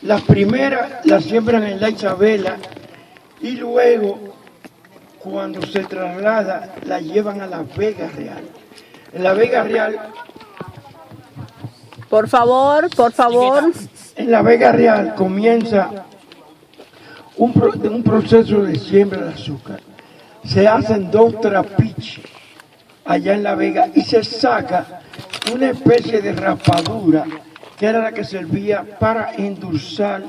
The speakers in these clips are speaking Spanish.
La primera la siembran en la Isabela y luego, cuando se traslada, la llevan a la Vega Real. En la Vega Real... Por favor. En la Vega Real comienza un proceso de siembra de azúcar. Se hacen 2 trapiches allá en La Vega y se saca una especie de rapadura que era la que servía para endulzar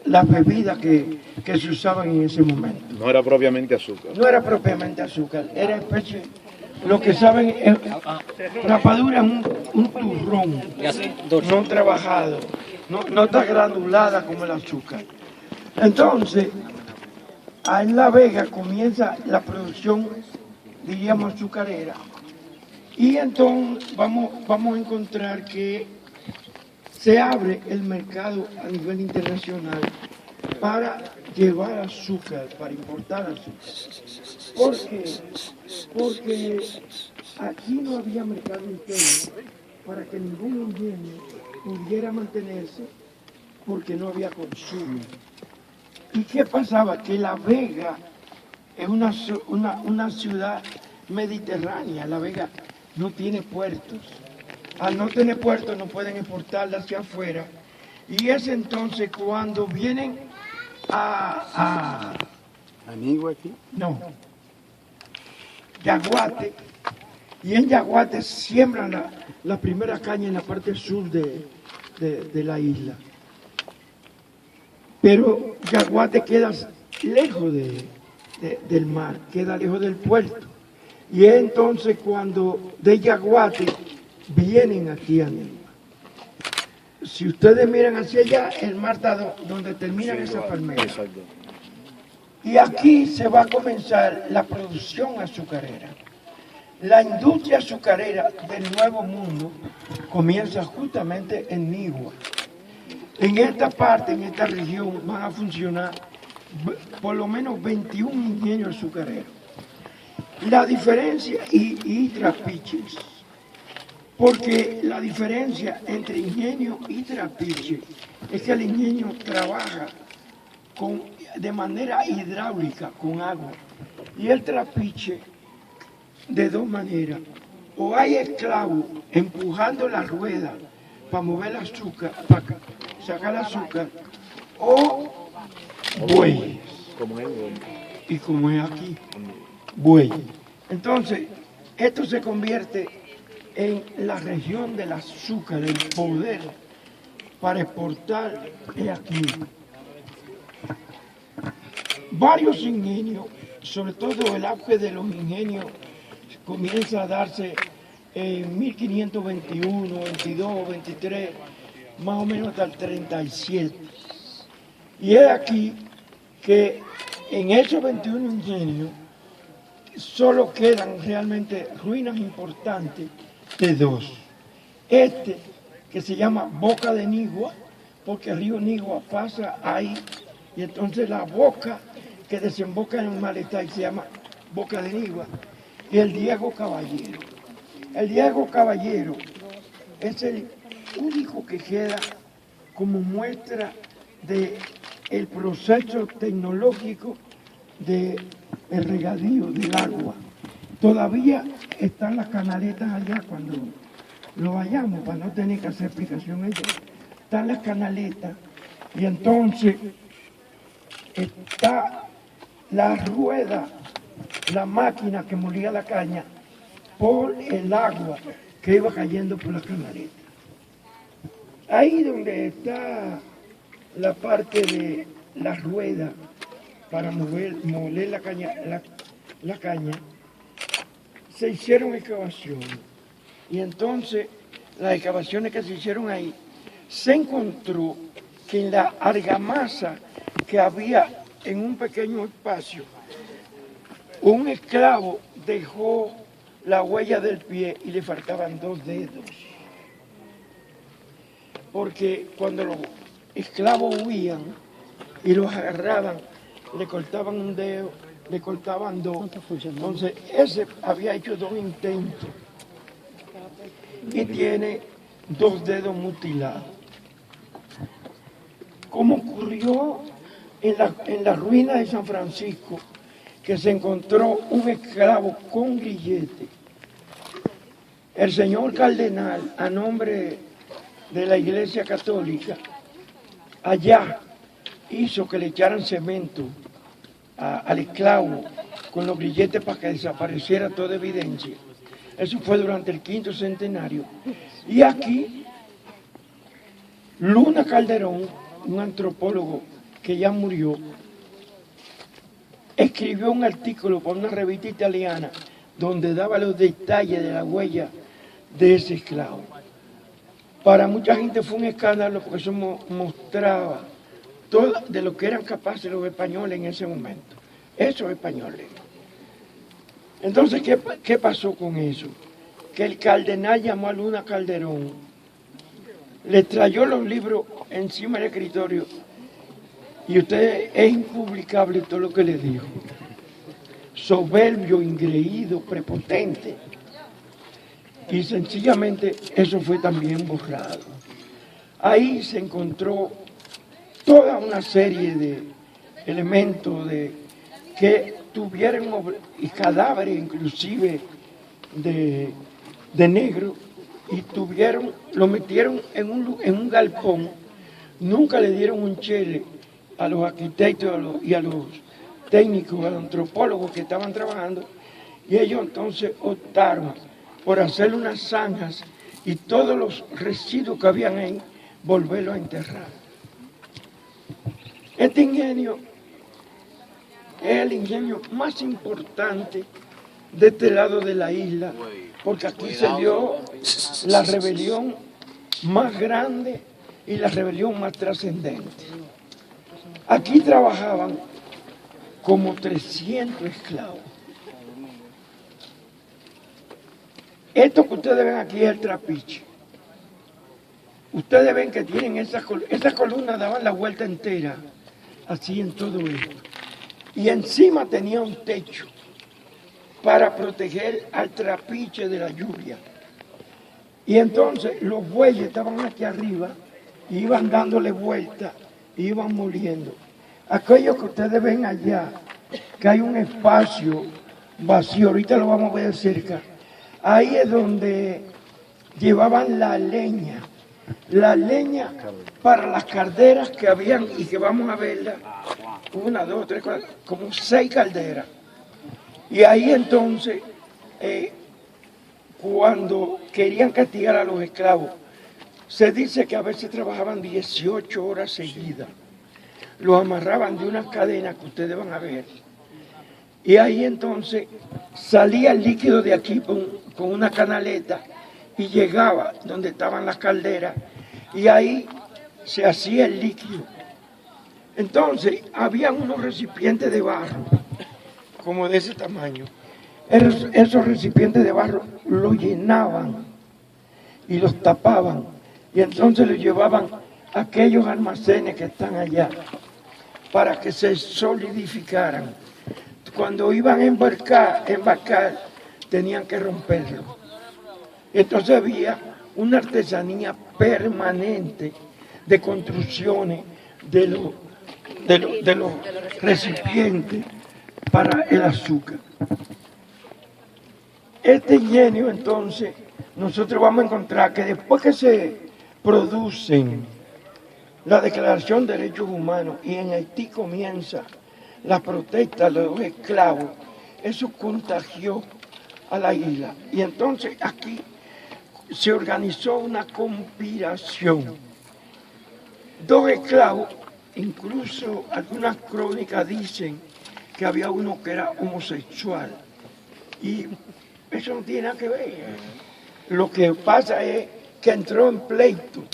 las bebidas que se usaban en ese momento. No era propiamente azúcar. No era propiamente azúcar, era especie, lo que saben, rapadura es un turrón, no trabajado, no está granulada como el azúcar. Entonces, en La Vega comienza la producción, diríamos, azucarera. Y entonces vamos a encontrar que se abre el mercado a nivel internacional para llevar azúcar, para importar azúcar. ¿Por qué? Porque aquí no había mercado interno para que ningún ingenio pudiera mantenerse porque no había consumo. ¿Y qué pasaba? Que La Vega es una ciudad mediterránea. La Vega no tiene puertos. Al no tener puertos no pueden exportarla hacia afuera. Y es entonces cuando vienen ¿Anigua aquí? No. Yaguate. Y en Yaguate siembran la primera caña en la parte sur de la isla. Pero Yaguate queda lejos del mar, queda lejos del puerto. Y es entonces cuando de Yaguate vienen aquí a Neiva. Si ustedes miran hacia allá, el mar está donde terminan esas palmeras. Exacto. Y aquí se va a comenzar la producción azucarera. La industria azucarera del Nuevo Mundo comienza justamente en Nigua. En esta parte, en esta región, van a funcionar por lo menos 21 ingenios azucareros. La diferencia, y trapiches, porque la diferencia entre ingenio y trapiche es que el ingenio trabaja de manera hidráulica con agua y el trapiche de 2 maneras. O hay esclavos empujando la rueda para mover el azúcar, para sacar el azúcar, o bueyes. Como es, Y como es aquí, bueyes. Entonces, esto se convierte en la región del azúcar, el poder para exportar aquí. Varios ingenios, sobre todo el auge de los ingenios, comienza a darse en 1521, 22, 23, más o menos hasta el 37. Y es aquí que en esos 21 ingenios solo quedan realmente ruinas importantes de 2. Este, que se llama Boca de Nigua, porque el río Nigua pasa ahí, y entonces la boca que desemboca en el mar está ahí, se llama Boca de Nigua, y el Diego Caballero. El Diego Caballero es el único que queda como muestra del proceso tecnológico del regadío del agua. Todavía están las canaletas allá cuando lo vayamos, para no tener que hacer explicación allá. Están las canaletas y entonces está la rueda, la máquina que molía la caña por el agua que iba cayendo por las canaletas. Ahí donde está la parte de la rueda para moler la caña, se hicieron excavaciones. Y entonces, las excavaciones que se hicieron ahí, se encontró que en la argamasa que había en un pequeño espacio, un esclavo dejó la huella del pie y le faltaban 2 dedos. Porque cuando los esclavos huían y los agarraban, le cortaban un dedo, le cortaban 2. Entonces, ese había hecho 2 intentos y tiene 2 dedos mutilados. como ocurrió en la ruina de San Francisco, que se encontró un esclavo con grillete. El señor cardenal, a nombre de la Iglesia Católica, allá hizo que le echaran cemento al esclavo con los grilletes para que desapareciera toda evidencia. Eso fue durante el 5º centenario. Y aquí, Luna Calderón, un antropólogo que ya murió, escribió un artículo para una revista italiana donde daba los detalles de la huella de ese esclavo. Para mucha gente fue un escándalo porque eso mostraba todo de lo que eran capaces los españoles en ese momento. Esos españoles. Entonces, ¿qué pasó con eso? Que el cardenal llamó a Luna Calderón, le trayó los libros encima del escritorio y usted es impublicable todo lo que le dijo. Soberbio, ingreído, prepotente. Y sencillamente eso fue también borrado. Ahí se encontró toda una serie de elementos que tuvieron y cadáveres inclusive de negro, y lo metieron en un galpón. Nunca le dieron un chele a los arquitectos y a los técnicos, a los antropólogos que estaban trabajando, y ellos entonces optaron por hacer unas zanjas y todos los residuos que habían ahí, volverlos a enterrar. Este ingenio es el ingenio más importante de este lado de la isla, porque aquí se dio la rebelión más grande y la rebelión más trascendente. Aquí trabajaban como 300 esclavos. Esto que ustedes ven aquí es el trapiche. Ustedes ven que tienen esas columnas, daban la vuelta entera, así en todo esto. Y encima tenía un techo para proteger al trapiche de la lluvia. Y entonces los bueyes estaban aquí arriba, y iban dándole vuelta, iban moliendo. Aquello que ustedes ven allá, que hay un espacio vacío, ahorita lo vamos a ver de cerca, ahí es donde llevaban la leña para las calderas que habían, y que vamos a verla, 1, 2, 3, 4, como 6 calderas. Y ahí entonces, cuando querían castigar a los esclavos, se dice que a veces trabajaban 18 horas seguidas. Los amarraban de unas cadenas que ustedes van a ver. Y ahí entonces salía el líquido de aquí con una canaleta y llegaba donde estaban las calderas, y ahí se hacía el líquido. Entonces había unos recipientes de barro, como de ese tamaño. Esos recipientes de barro los llenaban y los tapaban, y entonces los llevaban a aquellos almacenes que están allá para que se solidificaran. Cuando iban a embarcar, tenían que romperlo. Entonces había una artesanía permanente de construcciones de los recipientes para el azúcar. Este ingenio, entonces, nosotros vamos a encontrar que después que se producen la Declaración de Derechos Humanos y en Haití comienza la protesta de los esclavos, eso contagió a la isla. Y entonces aquí se organizó una conspiración. 2 esclavos, incluso algunas crónicas dicen que había uno que era homosexual. Y eso no tiene nada que ver. Lo que pasa es que entró en pleito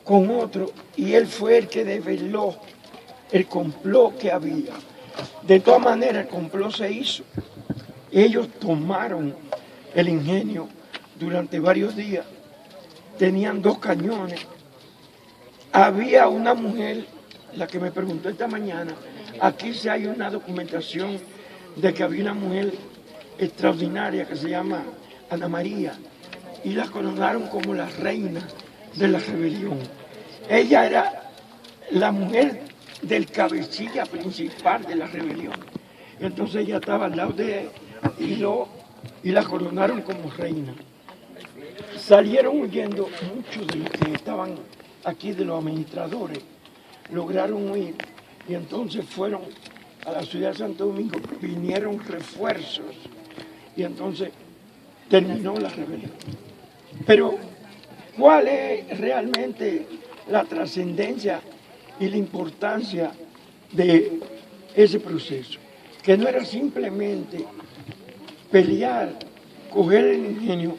con otro y él fue el que develó el complot que había. De todas maneras, el complot se hizo. Ellos tomaron el ingenio durante varios días. Tenían 2 cañones. Había una mujer, la que me preguntó esta mañana, aquí sí hay una documentación de que había una mujer extraordinaria que se llama Ana María, y la coronaron como la reina de la rebelión. Ella era la mujer del cabecilla principal de la rebelión. Entonces ella estaba al lado de él y la coronaron como reina. Salieron huyendo muchos de los que estaban aquí, de los administradores, lograron huir y entonces fueron a la ciudad de Santo Domingo, vinieron refuerzos y entonces terminó la rebelión. Pero, ¿cuál es realmente la trascendencia y la importancia de ese proceso? Que no era simplemente pelear, coger el ingenio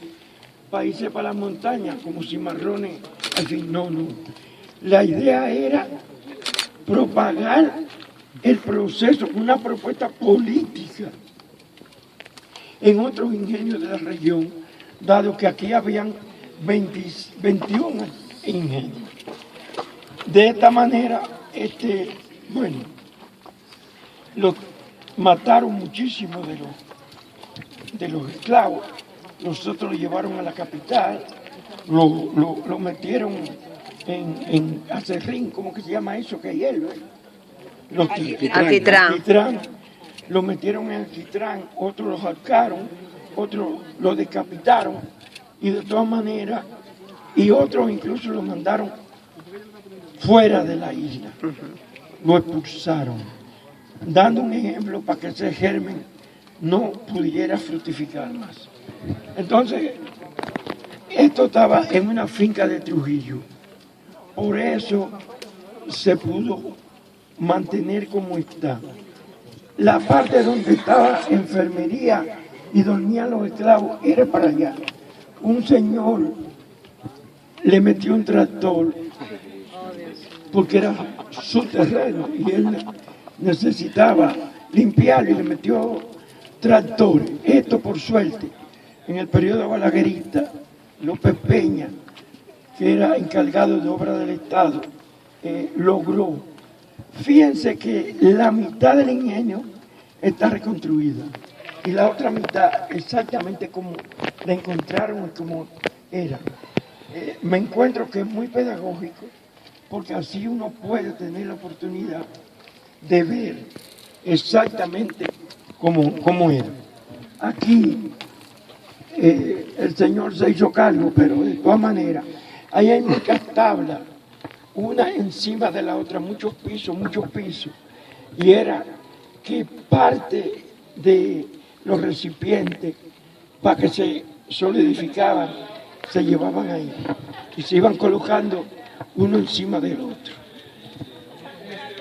para irse para las montañas como cimarrones, al fin, no. La idea era propagar el proceso, una propuesta política en otros ingenios de la región, dado que aquí habían 21 ingenios. De esta manera, mataron muchísimos de los esclavos. Nosotros lo llevaron a la capital, lo metieron en acerrín, ¿cómo que se llama eso? Que hierve. Alquitrán. Lo metieron en alquitrán, otros los ahorcaron, otros lo decapitaron, y de todas maneras, y otros incluso lo mandaron fuera de la isla, lo expulsaron, dando un ejemplo para que ese germen no pudiera fructificar más. Entonces, esto estaba en una finca de Trujillo, por eso se pudo mantener como está. La parte donde estaba enfermería y dormían los esclavos era para allá. Un señor le metió un tractor porque era su terreno y él necesitaba limpiarlo y le metió tractor. Esto, por suerte, en el periodo balaguerista, López Peña, que era encargado de obra del Estado, logró. Fíjense que la mitad del ingenio está reconstruida y la otra mitad exactamente como la encontraron y como era. Me encuentro que es muy pedagógico, porque así uno puede tener la oportunidad de ver exactamente cómo era. Aquí el señor se hizo cargo, pero de todas maneras, ahí hay muchas tablas, una encima de la otra, muchos pisos, y era que parte de los recipientes, para que se solidificaban, se llevaban ahí, y se iban colocando uno encima del otro.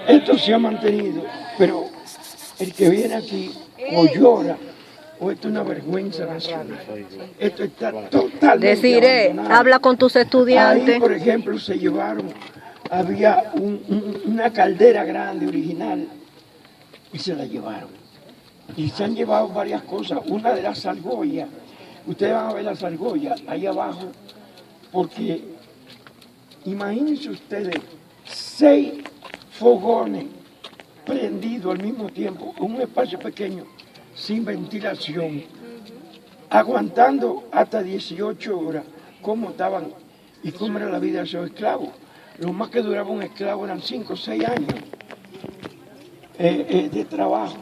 Esto se ha mantenido, pero el que viene aquí o llora, o esto es una vergüenza nacional. Esto está totalmente Desiree, habla con tus estudiantes. Ahí, por ejemplo, se llevaron, había una caldera grande, original, y se la llevaron. Y se han llevado varias cosas. Una de las argollas, ustedes van a ver las argollas ahí abajo, porque imagínense ustedes 6 fogones prendidos al mismo tiempo, en un espacio pequeño, sin ventilación, aguantando hasta 18 horas, cómo estaban y cómo era la vida de esos esclavos. Lo más que duraba un esclavo eran 5 o 6 años de trabajo,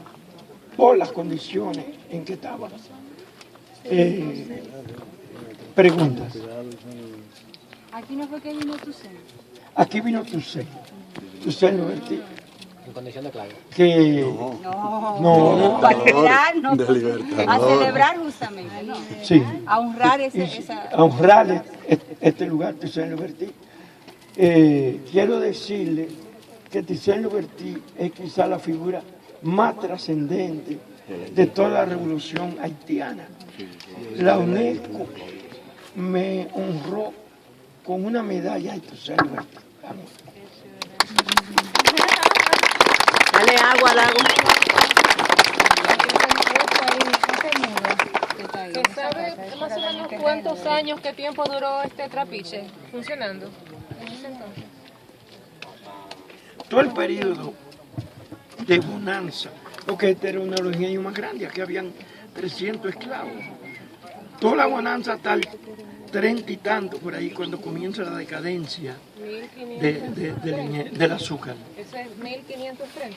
por las condiciones en que estaban. Preguntas. ¿Aquí no fue que vino Tucen? Aquí vino Tucen Luberti. En condición de clave. Que No, para celebrarnos, De libertad. a celebrar justamente, ¿no? sí, A honrar esa... a honrar este lugar, Tucen Luberti. Quiero decirle que Tucen Luberti es quizá la figura más trascendente de toda la revolución haitiana. La UNESCO me honró con una medalla de Tucen Luberti. Vamos. Dale agua al agua. ¿Se sabe más o menos cuántos años, qué tiempo duró este trapiche funcionando en ese entonces? Todo el periodo de bonanza, porque este era uno de los ingenios más grandes, aquí habían 300 esclavos. Toda la bonanza tal 1530 y tanto, por ahí, cuando comienza la decadencia 1530. del azúcar. Eso es 1530.